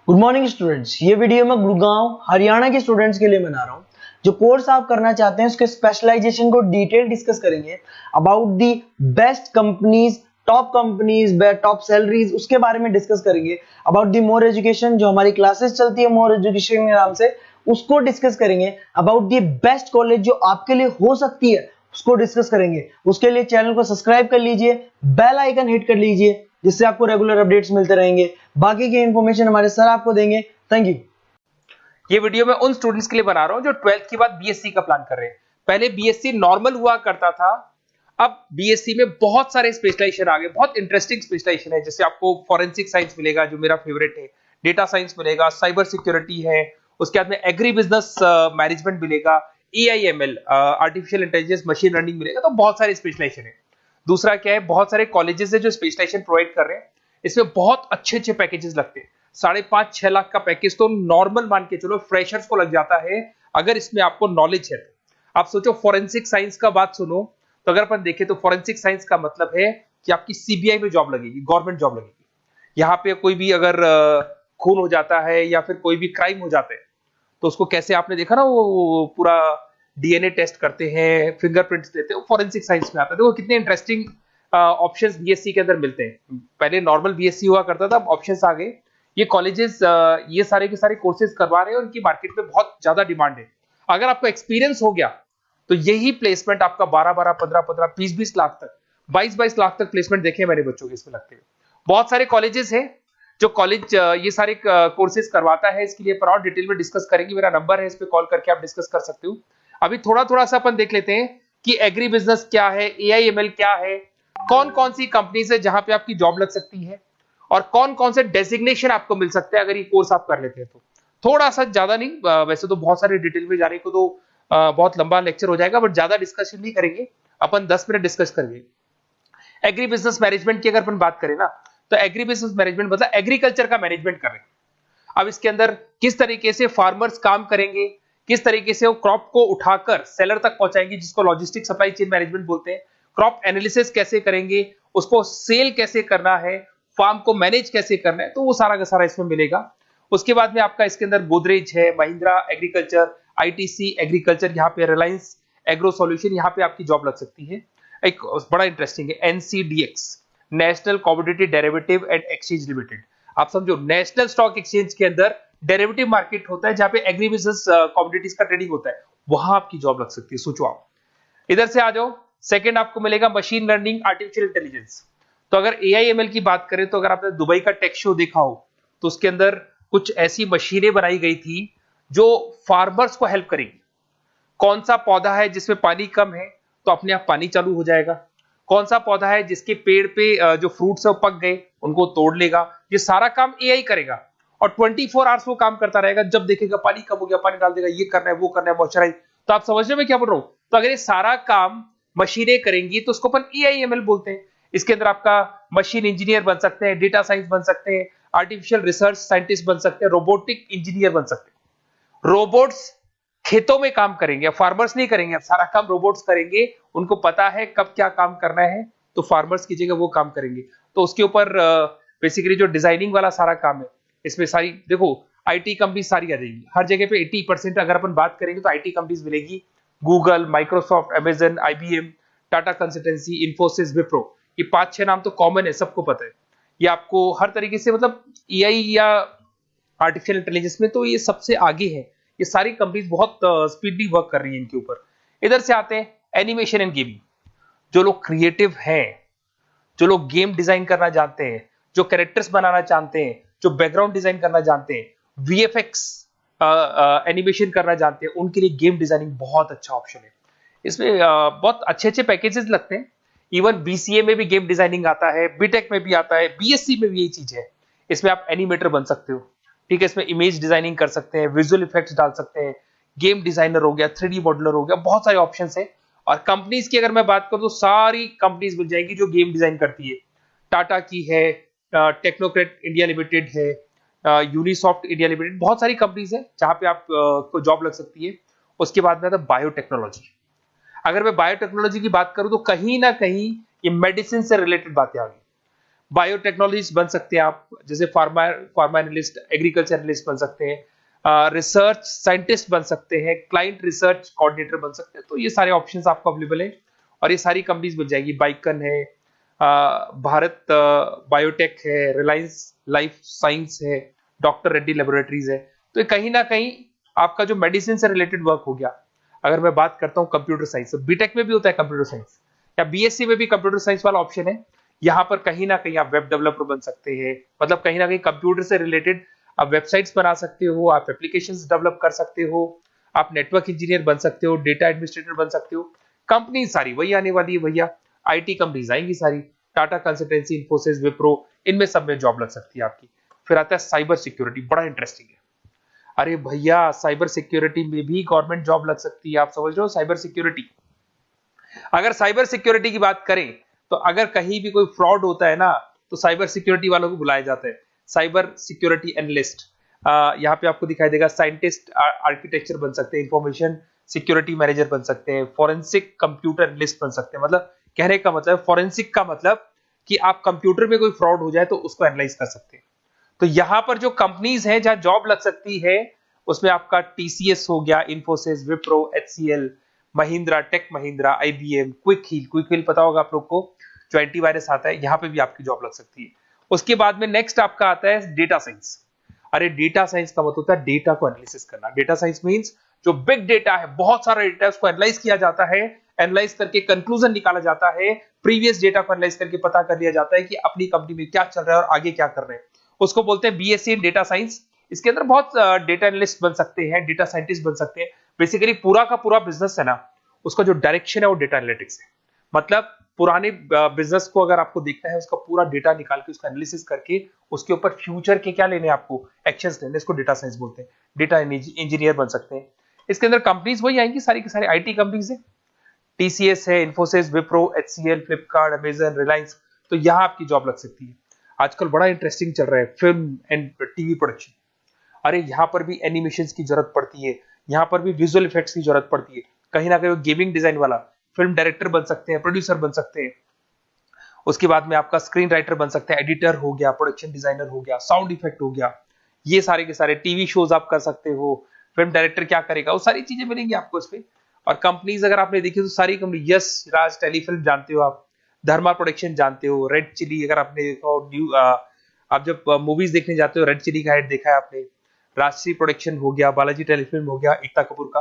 Good morning students. ये video मैं गुड़गांव हरियाणा के स्टूडेंट्स के लिए बना रहा हूँ। जो कोर्स आप करना चाहते हैं उसके स्पेशलाइजेशन को डिटेल डिस्कस करेंगे। About the best companies, top salaries, उसके बारे में डिस्कस करेंगे। अबाउट दी मोर एजुकेशन, जो हमारी क्लासेस चलती है मोर एजुकेशन के नाम से, उसको डिस्कस करेंगे। अबाउट दी बेस्ट कॉलेज जो आपके लिए हो सकती है उसको डिस्कस करेंगे। उसके लिए चैनल को सब्सक्राइब कर लीजिए, बेल आइकन हिट कर लीजिए, जिससे आपको रेगुलर अपडेट्स मिलते रहेंगे। बाकी की इंफॉर्मेशन हमारे सर आपको देंगे। Thank you. ये वीडियो मैं उन स्टूडेंट्स के लिए बना रहा हूं जो 12th के बाद बीएससी का प्लान कर रहे हैं। पहले बीएससी नॉर्मल हुआ करता था, अब बीएससी में बहुत सारे स्पेशलाइजेशन आ गए, बहुत इंटरेस्टिंग स्पेशलाइजेशन है। जैसे आपको फॉरेंसिक साइंस मिलेगा जो मेरा फेवरेट है, डेटा साइंस मिलेगा, साइबर सिक्योरिटी है, उसके बाद में एग्री बिजनेस मैनेजमेंट मिलेगा, AIML artificial intelligence, machine learning मिलेगा। तो बहुत सारे स्पेशलाइजेशन है। दूसरा क्या है, बहुत सारे कॉलेजेस है जो स्पेशलाइजेशन प्रोवाइड कर रहे हैं। इसमें बहुत अच्छे अच्छे पैकेजेस लगते हैं। 5.5-6 लाख का पैकेज तो नॉर्मल मान के चलो फ्रेशर्स को लग जाता है, अगर इसमें आपको नॉलेज है तो। आप सोचो फॉरेंसिक साइंस का बात सुनो, तो अगर अपन देखें तो फॉरेंसिक साइंस का मतलब है कि आपकी सीबीआई में जॉब लगेगी, गवर्नमेंट जॉब लगेगी। यहाँ पे कोई भी अगर खून हो जाता है या फिर कोई भी क्राइम हो जाता है, तो उसको कैसे आपने देखा ना, वो पूरा डीएनए टेस्ट करते हैं, फिंगरप्रिंट्स देते हैं, वो फॉरेंसिक साइंस में आता है। देखो कितने इंटरेस्टिंग ऑप्शंस बीएससी के अंदर मिलते हैं। पहले नॉर्मल बीएससी हुआ करता था, अब ऑप्शंस आ गए। ये कॉलेजेस ये सारे के सारे कोर्सेज करवा रहे हैं, उनकी मार्केट में बहुत ज्यादा डिमांड है। अगर आपको एक्सपीरियंस हो गया तो यही प्लेसमेंट आपका 12-12, 15-15, 20-20 लाख तक, 22-22 लाख तक प्लेसमेंट देखे मैंने बच्चों के इसमें लगते हुए। बहुत सारे कॉलेजेस हैं जो कॉलेज ये सारे कोर्सेज करवाता है। इसके लिए पर और डिटेल में डिस्कस करेंगे। मेरा नंबर है, इस पे कॉल करके आप डिस्कस कर सकते हो। अभी थोड़ा थोड़ा सा अपन देख लेते हैं कि एग्री बिजनेस क्या है, एआईएमएल क्या है, कौन कौन सी कंपनीज है जहां पे आपकी जॉब लग सकती है, और कौन कौन से डेजिग्नेशन आपको मिल सकते हैं अगर ये कोर्स आप कर लेते हैं तो। थोड़ा सा, ज्यादा नहीं, वैसे तो बहुत सारे डिटेल में जाने को तो बहुत लंबा लेक्चर हो जाएगा, बट ज्यादा डिस्कशन नहीं करेंगे, अपन 10 मिनट डिस्कस करेंगे। एग्री बिजनेस मैनेजमेंट की अगर अपन बात करें ना, तो एग्री बिजनेस मैनेजमेंट मतलब एग्रीकल्चर का मैनेजमेंट कर रहे हैं। अब इसके अंदर किस तरीके से फार्मर्स काम करेंगे, किस तरीके से वो क्रॉप को उठाकर सेलर तक पहुंचाएंगे, जिसको लॉजिस्टिक सप्लाई चेन मैनेजमेंट बोलते हैं। क्रॉप एनालिसिस कैसे करेंगे, उसको सेल कैसे करना है, फार्म को मैनेज कैसे करना है, तो वो सारा का सारा इसमें मिलेगा। उसके बाद में आपका इसके अंदर गोदरेज है, महिंद्रा एग्रीकल्चर, आईटीसी एग्रीकल्चर, यहाँ पे रिलायंस एग्रो सॉल्यूशन, यहाँ पे आपकी जॉब लग सकती है। एक बड़ा इंटरेस्टिंग है NCDEX, national commodity derivative and exchange limited. आप समझो, नेशनल स्टॉक एक्सचेंज के अंदर डेरिवेटिव मार्केट होता है जहां पे एग्री बिजनेस कमोडिटीज का ट्रेडिंग होता है, वहां आपकी जॉब लग सकती है। सोचो आप इधर से आ जाओ। सेकंड आपको मिलेगा मशीन लर्निंग, आर्टिफिशियल इंटेलिजेंस। तो अगर एआईएमएल की बात करें, तो अगर आपने दुबई का टेक शो देखा हो, तो उसके अंदर कुछ ऐसी मशीनें बनाई गई थी जो फार्मर्स को हेल्प करेगी। कौन सा पौधा है जिसमें पानी कम है, तो अपने आप पानी चालू हो जाएगा। कौन सा पौधा है जिसके पेड़ पे जो फ्रूट्स है वो पक गए, उनको तोड़ लेगा। ये सारा काम एआई करेगा, और 24 आवर्स वो काम करता रहेगा। जब देखेगा पानी कम हो गया, पानी डाल देगा, ये करना है, वो करना है, मॉइस्चराइज। तो आप समझ रहे हो मैं क्या बोल रहा हूं? तो अगर ये सारा काम मशीनें करेंगी तो उसको अपन एआईएमएल बोलते हैं। इसके अंदर आपका मशीन इंजीनियर बन सकते हैं, डेटा साइंस बन सकते हैं, आर्टिफिशियल रिसर्च साइंटिस्ट बन सकते हैं, रोबोटिक इंजीनियर बन सकते हैं। रोबोट्स खेतों में काम करेंगे, फार्मर्स नहीं करेंगे, अब सारा काम रोबोट्स करेंगे। उनको पता है कब क्या काम करना है, तो फार्मर्स की जगह वो काम करेंगे। तो उसके ऊपर बेसिकली जो डिजाइनिंग वाला सारा काम है, इसमें सारी देखो आईटी कंपनी सारी आ जाएगी। हर जगह पे 80% अगर अपन बात करेंगे तो आईटी कंपनीज मिलेगी। Google, Microsoft, Amazon, IBM, Tata consultancy, Infosys, Wipro, ये 5-6 नाम तो कॉमन है, सबको पता है। ये आपको हर तरीके से, मतलब एआई या आर्टिफिशियल इंटेलिजेंस में तो ये सबसे आगे है। ये सारी कंपनीज बहुत स्पीडली वर्क कर रही है इनके ऊपर। इधर से आते हैं एनिमेशन एंड गेमिंग। जो लोग क्रिएटिव हैं, जो लोग गेम डिजाइन करना जानते हैं, जो कैरेक्टर्स बनाना चाहते हैं, जो बैकग्राउंड डिजाइन करना जानते हैं, वीएफएक्स एनिमेशन करना जानते हैं, उनके लिए गेम डिजाइनिंग बहुत अच्छा ऑप्शन है। इसमें बहुत अच्छे अच्छे पैकेजेस लगते हैं। इवन बीसीए में भी गेम डिजाइनिंग आता है, बीटेक में भी आता है, बीएससी में भी यही चीज है। इसमें आप एनिमेटर बन सकते हो, ठीक है। इसमें इमेज डिजाइनिंग कर सकते हैं, विजुअल इफेक्ट्स डाल सकते हैं, गेम डिजाइनर हो गया, 3D मॉडलर हो गया, बहुत सारे ऑप्शंस हैं। और कंपनीज की अगर मैं बात करूं तो सारी कंपनीज मिल जाएगी जो गेम डिजाइन करती है। टाटा की है, टेक्नोक्रेट इंडिया लिमिटेड है, यूनिसॉफ्ट इंडिया लिमिटेड, बहुत सारी कंपनीज है जहां पे आप को जॉब लग सकती है। उसके बाद में आता है बायोटेक्नोलॉजी। अगर मैं बायोटेक्नोलॉजी की बात करूं तो कहीं ना कहीं ये मेडिसिन से रिलेटेड बातें आ गई। बायोटेक्नोलॉजिस्ट बन सकते हैं आप, जैसे फार्मा एनालिस्ट, एग्रीकल्चर एनालिस्ट बन सकते हैं, रिसर्च साइंटिस्ट बन सकते हैं, क्लाइंट रिसर्च कोऑर्डिनेटर बन सकते हैं। तो ये सारे ऑप्शंस आपको अवेलेबल है और ये सारी कंपनीज मिल जाएगी। बाइकन है, भारत बायोटेक है, रिलायंस लाइफ साइंस है, डॉक्टर रेड्डी लेबोरेटरीज है। तो कहीं ना कहीं आपका जो मेडिसिन से रिलेटेड वर्क हो गया। अगर मैं बात करता हूँ कंप्यूटर साइंस, बीटेक में भी होता है कंप्यूटर साइंस, या बीएससी में भी कंप्यूटर साइंस वाला ऑप्शन है। यहाँ पर कहीं ना कहीं आप वेब डेवलपर बन सकते हैं, मतलब कहीं ना कहीं कंप्यूटर से रिलेटेड आप वेबसाइट्स बना सकते हो, आप एप्लीकेशंस डेवलप कर सकते हो, आप नेटवर्क इंजीनियर बन सकते हो, डेटा एडमिनिस्ट्रेटर बन सकते हो। कंपनी सारी वही आने वाली है भैया, आईटी कंपनीज आएंगी सारी, टाटा कंसल्टेंसी, इन्फोसिस, विप्रो, इनमें सब में जॉब लग सकती है आपकी। फिर आता है साइबर सिक्योरिटी, बड़ा इंटरेस्टिंग है। अरे भैया साइबर सिक्योरिटी में भी गवर्नमेंट जॉब लग सकती है। आप समझ रहे हो साइबर सिक्योरिटी? अगर साइबर सिक्योरिटी की बात करें तो अगर कहीं भी कोई फ्रॉड होता है ना, तो साइबर सिक्योरिटी वालों को बुलाया जाता है, साइबर सिक्योरिटी एनालिस्ट। यहाँ पे आपको दिखाई देगा, साइंटिस्ट आर्किटेक्चर बन सकते हैं, इंफॉर्मेशन सिक्योरिटी मैनेजर बन सकते हैं, फॉरेंसिक कंप्यूटर एनालिस्ट बन सकते हैं। मतलब कहने का मतलब, फॉरेंसिक का मतलब कि आप कंप्यूटर में कोई फ्रॉड हो जाए तो उसको एनालाइज कर सकते हैं। तो यहां पर जो कंपनीज हैं जहां जॉब लग सकती है, उसमें आपका टीसीएस हो गया, इन्फोसिस, विप्रो, एचसीएल, महिंद्रा, टेक महिंद्रा, आईबीएम, क्विक हिल पता होगा आप लोग को, जो एंटीवायरस आता है, यहां पे भी आपकी जॉब लग सकती है। उसके बाद में नेक्स्ट आपका आता है डेटा साइंस। अरे डेटा साइंस का मतलब होता है डेटा को एनालिसिस करना। डेटा साइंस मींस जो बिग डेटा है, बहुत सारा डेटा है, उसको एनालाइज किया जाता है, एनालाइज करके कंक्लूजन निकाला जाता है, प्रीवियस डेटा को एनालाइज करके पता कर लिया जाता है कि अपनी कंपनी में क्या चल रहा है और आगे क्या कर रहे हैं। उसको बोलते हैं बीएससी इन डेटा साइंस। इसके अंदर बहुत डेटा एनालिस्ट बन सकते हैं, डेटा साइंटिस्ट बन सकते हैं। बेसिकली पूरा का पूरा बिजनेस है ना, उसका जो डायरेक्शन है वो डेटा एनालिटिक्स है। मतलब पुराने बिजनेस को अगर आपको देखना है, उसका पूरा डेटा निकाल के उसका एनालिसिस करके उसके ऊपर फ्यूचर के क्या लेने आपको एक्शंस लेने, इसको डेटा साइंस बोलते हैं। डेटा इंजीनियर बन सकते हैं। इसके अंदर कंपनीज वही आएंगी, सारी की सारी आईटी कंपनीज है, टीसीएस है, इन्फोसिस, विप्रो, एचसीएल, फ्लिपकार्ट, अमेजन, रिलायंस। तो यहां आपकी जॉब लग सकती है। आजकल बड़ा इंटरेस्टिंग चल रहा है फिल्म एंड टीवी प्रोडक्शन। अरे यहाँ पर भी एनिमेशंस की जरूरत पड़ती है, यहाँ पर भी विजुअल इफेक्ट्स की जरूरत पड़ती है। कहीं ना कहीं गेमिंग डिजाइन वाला फिल्म डायरेक्टर बन सकते हैं, प्रोड्यूसर बन सकते हैं। उसके बाद में आपका स्क्रीन राइटर बन सकते हैं, एडिटर हो गया, प्रोडक्शन डिजाइनर हो गया, साउंड इफेक्ट हो गया। ये सारे के सारे टीवी शोज आप कर सकते हो। फिल्म डायरेक्टर क्या करेगा, वो सारी चीजें मिलेंगी आपको इसमें। और कंपनीज अगर आपने देखी तो सारी कंपनी, यस राज टेलीफिल्म जानते हो आप, धर्मा प्रोडक्शन जानते हो, रेड चिली अगर आपने देखा हो, न्यू आप जब मूवीज देखने जाते हो, रेड चिली का एड देखा है आपने, राजश्री प्रोडक्शन हो गया, बालाजी टेलीफिल्म हो गया, एकता कपूर का,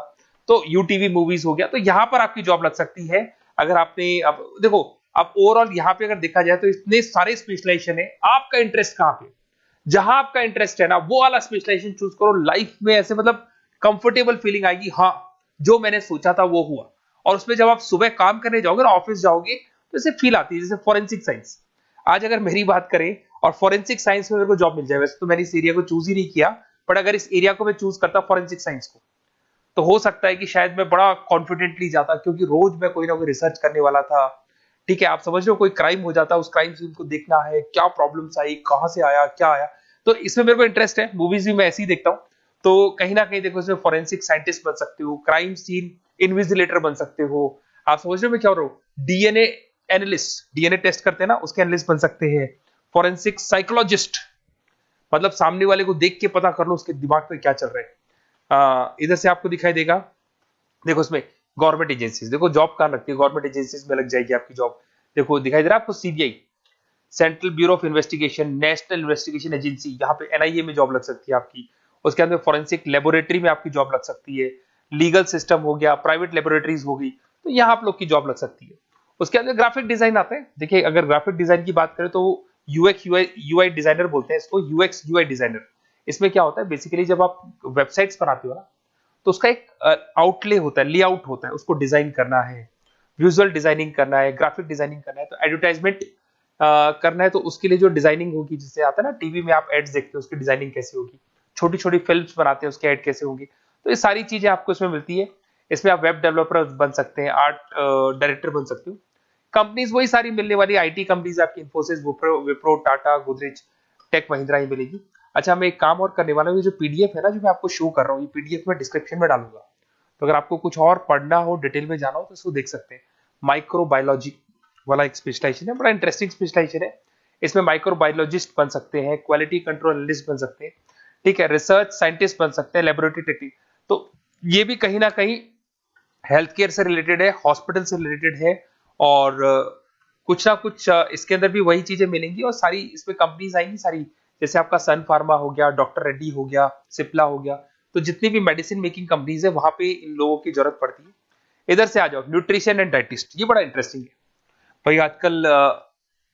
तो यूटीवी मूवीज हो गया। तो यहां पर आपकी जॉब लग सकती है। अगर आपने, अब देखो, अब ओवरऑल यहां पे अगर देखा जाए तो इतने सारे स्पेशलाइजेशन है, आपका इंटरेस्ट कहां पे, जहां आपका इंटरेस्ट है ना, वो वाला स्पेशलाइजेशन चूज करो। लाइफ में ऐसे मतलब कंफर्टेबल फीलिंग आएगी, हाँ जो मैंने सोचा था वो हुआ। और उसमें जब आप सुबह काम करने जाओगे ना, ऑफिस जाओगे, तो ऐसे फील आती है जैसे फॉरेंसिक साइंस। आज अगर मेरी बात करें और फॉरेंसिक साइंस में मेरे को जॉब मिल जाए, वैसे तो मैंने इस एरिया को चूज ही नहीं किया, बट अगर इस एरिया को मैं चूज करता फॉरेंसिक साइंस को, तो हो सकता है कि शायद मैं बड़ा कॉन्फिडेंटली जाता, क्योंकि रोज मैं कोई ना कोई रिसर्च करने वाला था। ठीक है, आप समझ रहे हो, कोई क्राइम हो जाता, उस क्राइम सीन को देखना है, क्या प्रॉब्लम्स आई, कहां से आया, क्या आया। तो इसमें मेरे को इंटरेस्ट है, मूवीज भी मैं ऐसे ही देखता हूँ। तो कहीं ना कहीं देखो, इसमें फॉरेंसिक साइंटिस्ट बन सकते हो, क्राइम सीन इन्विजिलेटर बन सकते हो। आप समझ रहे हो मैं क्या हो रहा हूँ, डीएनए एनालिस्ट, डीएनए टेस्ट करते हैं ना, उसके एनालिस्ट बन सकते हैं। फॉरेंसिक साइकोलॉजिस्ट, मतलब सामने वाले को देख के पता कर लो उसके दिमाग में क्या चल रहा है। इधर से आपको दिखाई देगा, देखो इसमें गवर्नमेंट एजेंसीज, देखो जॉब कहां लगती है, गवर्नमेंट एजेंसीज में लग जाएगी आपकी जॉब। देखो दिखाई दे रहा है आपको, CBI, central bureau of investigation, national investigation agency, यहाँ पे एनआईए में जॉब लग सकती है आपकी। उसके अंदर फॉरेंसिक लेबोरेटरी में आपकी जॉब लग सकती है। लीगल सिस्टम हो गया, प्राइवेट लेबोरेटरीज हो गई, तो यहाँ आप लोग की जॉब लग सकती है। उसके अंदर ग्राफिक डिजाइन आता है। देखिए अगर ग्राफिक डिजाइन की बात करें तो यूएक्स यूआई डिजाइनर बोलते हैं इसको, यूएक्स यूआई डिजाइनर। इसमें क्या होता है, बेसिकली जब आप वेबसाइट्स बनाते हो ना, तो उसका एक आउटले होता है, लेआउट होता है, उसको डिजाइन करना है, विजुअल डिजाइनिंग करना है, ग्राफिक डिजाइनिंग करना है, तो एडवर्टाइजमेंट करना है, तो उसके लिए जो डिजाइनिंग होगी, जिससे आता है ना टीवी में आप एड्स देखते हो, उसकी डिजाइनिंग कैसे होगी, छोटी छोटी फिल्म्स बनाते हैं उसके एड कैसे होंगे, तो ये सारी चीजें आपको इसमें मिलती है। इसमें आप वेब डेवलपर बन सकते हैं, आर्ट डायरेक्टर बन सकते हो। कंपनीज वही सारी मिलने वाली, आईटी कंपनीज आपकी, इन्फोसिस, विप्रो, टाटा, गोदरेज, टेक महिंद्रा ही मिलेगी। अच्छा, मैं एक काम और करने वाला हूँ, ये जो पीडीएफ है ना जो मैं आपको शो कर रहा हूँ, ये पीडीएफ में डिस्क्रिप्शन में डालूंगा, तो अगर आपको कुछ और पढ़ना हो, डिटेल में जाना हो, तो इसको देख सकते हैं। माइक्रोबायोलॉजी वाला एक स्पेशलाइजेशन है, बड़ा इंटरेस्टिंग स्पेशलाइजेशन है। इसमें माइक्रोबायोलॉजिस्ट बन सकते हैं, क्वालिटी कंट्रोल एनालिस्ट बन सकते हैं, ठीक है, रिसर्च साइंटिस्ट बन सकते हैं, लेबोरेटरी टेक्निक। तो ये भी कहीं ना कहीं हेल्थ केयर से रिलेटेड है, हॉस्पिटल से रिलेटेड है, और कुछ ना कुछ इसके अंदर भी वही चीजें मिलेंगी, और सारी इसमें कंपनीज आएंगी सारी, जैसे आपका सन फार्मा हो गया, डॉक्टर रेड्डी हो गया, सिप्ला हो गया। तो जितनी भी मेडिसिन मेकिंग कंपनीज है वहां पे इन लोगों की जरूरत पड़ती है। इधर से आ जाओ, न्यूट्रिशन एंड डाइटिस्ट, ये बड़ा इंटरेस्टिंग है भाई। आजकल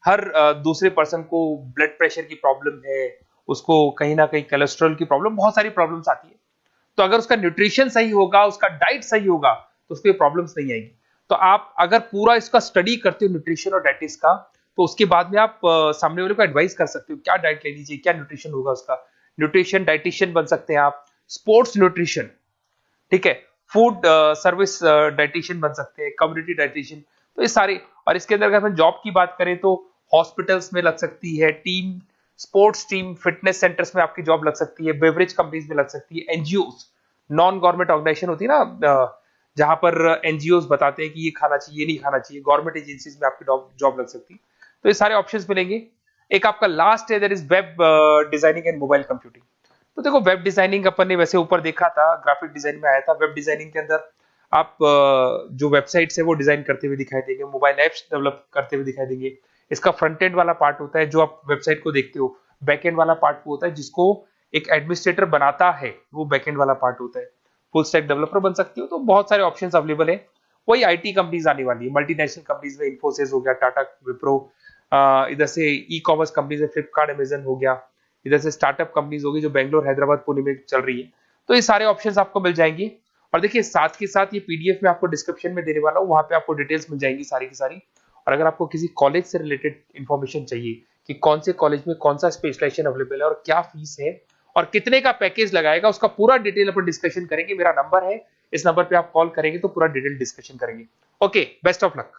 हर दूसरे पर्सन को ब्लड प्रेशर की प्रॉब्लम है, उसको कहीं ना कहीं कोलेस्ट्रॉल की प्रॉब्लम, बहुत सारी प्रॉब्लम्स आती है। तो अगर उसका न्यूट्रिशन सही होगा, उसका डाइट सही होगा, तो उसको प्रॉब्लम्स नहीं आएगी। तो आप अगर पूरा इसका स्टडी करते हो न्यूट्रिशन और डाइटिस का, तो उसके बाद में आप सामने वाले को एडवाइस कर सकते हो क्या डाइट लेनी चाहिए, क्या न्यूट्रिशन होगा उसका। न्यूट्रिशन डाइटिशियन बन सकते हैं आप, स्पोर्ट्स न्यूट्रिशन, ठीक है, फूड सर्विस डाइटिशियन बन सकते हैं, कम्युनिटी डाइटिशियन। तो ये सारे, और इसके अंदर अगर हम जॉब की बात करें तो हॉस्पिटल्स में लग सकती है, team sports team fitness centres में आपकी जॉब लग सकती है, बेवरेज कंपनीज में लग सकती है, एनजीओस नॉन गवर्नमेंट ऑर्गेनाइजेशन होती है ना, जहां पर एनजीओस बताते हैं कि ये खाना चाहिए, ये नहीं खाना चाहिए, गवर्नमेंट एजेंसीज में आपकी जॉब लग सकती है। तो ये सारे ऑप्शंस मिलेंगे। एक आपका लास्ट है, that is web designing and mobile computing. तो देखो, वेब डिजाइनिंग अपन ने वैसे ऊपर देखा था, ग्राफिक डिजाइन में आया था। वेब डिजाइनिंग के अंदर आप जो वेबसाइट्स है वो डिजाइन करते हुए दिखाई देंगे, मोबाइल एप्स डेवलप करते हुए दिखाई देंगे। इसका फ्रंट एंड वाला पार्ट होता है जो आप वेबसाइट को देखते हो, बैक एंड वाला पार्ट वो होता है जिसको एक एडमिनिस्ट्रेटर बनाता है, वो बैक एंड वाला पार्ट होता है। फुल स्टैक डेवलपर बन सकते हो। तो बहुत सारे ऑप्शंस अवेलेबल है। वही आईटी कंपनीज आने वाली है, मल्टीनेशनल कंपनीज में इन्फोसिस हो गया, टाटा, विप्रो, इधर से ई कॉमर्स कंपनीज में फ्लिपकार्ट, अमेजन हो गया, इधर से स्टार्टअप कंपनीज होगी जो बेंगलोर, हैदराबाद, पुणे में चल रही है। तो ये सारे ऑप्शंस आपको मिल जाएंगे। और देखिए, साथ के साथ ये पीडीएफ में आपको डिस्क्रिप्शन में देने वाला हूँ, वहां पे आपको डिटेल्स मिल जाएंगी सारी की सारी। और अगर आपको किसी कॉलेज से रिलेटेड इंफॉर्मेशन चाहिए कि कौन से कॉलेज में कौन सा स्पेशलाइजेशन अवेलेबल है और क्या फीस है और कितने का पैकेज लगाएगा, उसका पूरा डिटेल अपन डिस्कशन करेंगे। मेरा नंबर है, इस नंबर पे आप कॉल करेंगे तो पूरा डिटेल डिस्कशन करेंगे। Okay, best of luck.